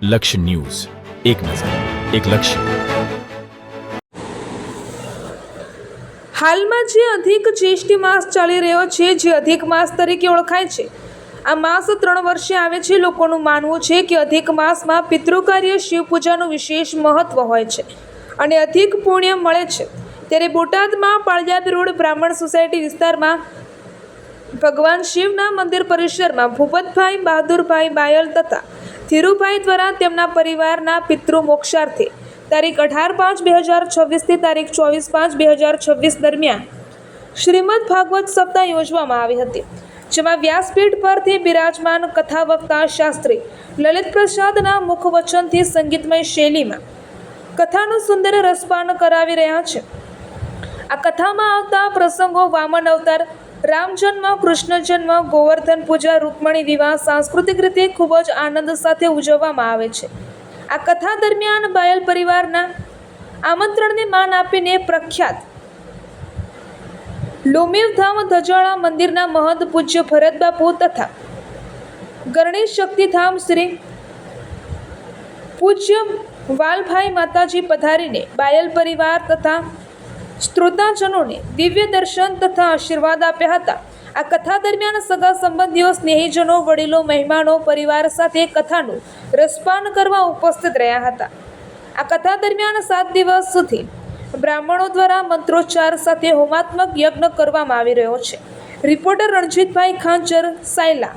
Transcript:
લક્ષ્ય ન્યૂઝ, એક નજર, એક લક્ષ્ય. હાલમાં જે અધિક જ્યેષ્ઠ માસ ચાલી રહ્યો છે, જે અધિક માસ તરીકે ઓળખાય છે, આ માસ 3 વર્ષે આવે છે. લોકોનું માનવું છે કે અધિક માસમાં પિતૃકાર્ય, શિવ પૂજાનું વિશેષ મહત્વ હોય છે અને અધિક પુણ્ય મળે છે. ત્યારે બોટાદમાં પાળિયાદ રોડ બ્રાહ્મણ સોસાયટી વિસ્તારમાં ભગવાન શિવના મંદિર પરિસરમાં ભૂપતભાઈ બહાદુરભાઈ બાયલ તથા ધીરુભાઈ દ્વારા તેમના પરિવારના પિતૃ મોક્ષાર્થે તારીખ 18/5/2026 થી તારીખ 24/5/2026 દરમિયાન શ્રીમદ ભાગવત સપ્તાહ યોજવામાં આવી હતી, જેમાં વ્યાસપીઠ પરથી બિરાજમાન કથા વક્તા શાસ્ત્રી લલિત પ્રસાદના મુખ વચનથી સંગીતમય શૈલીમાં કથાનું સુંદર રસપાન કરાવી રહ્યા છે. આ કથામાં આવતા પ્રસંગો વામન અવતાર, રામ જન્મ, કૃષ્ણ જન્મ, ગોવર્ધન પૂજા, રૂકમણી વિવાહ સાંસ્કૃતિક રીતે ખૂબ જ આનંદ સાથે ઉજવવામાં આવે છે. આ કથા દરમિયાન બાયલ પરિવારના આમંત્રણને માન આપીને પ્રખ્યાત લોમેવધામ ધજાળા મંદિરના મહંત પૂજ્ય ભરતબાપુ તથા ગણેશ શક્તિધામ શ્રી પૂજ્ય વાલભાઈ માતાજી પધારીને બાયલ પરિવાર તથા શ્રોતાજનોને દિવ્ય દર્શન તથા આશીર્વાદ આપ્યા હતા. આ કથા દરમિયાન સગા સંબંધીઓ, સ્નેહીજનો, વડીલો, મહેમાનો પરિવાર સાથે કથાનું રસપાન કરવા ઉપસ્થિત રહ્યા હતા. આ કથા દરમિયાન 7 દિવસ સુધી બ્રાહ્મણો દ્વારા મંત્રોચ્ચાર સાથે હોમાત્મક યજ્ઞ કરવામાં આવી રહ્યો છે. રિપોર્ટર રણજીતભાઈ ખાંચર, સાયલા.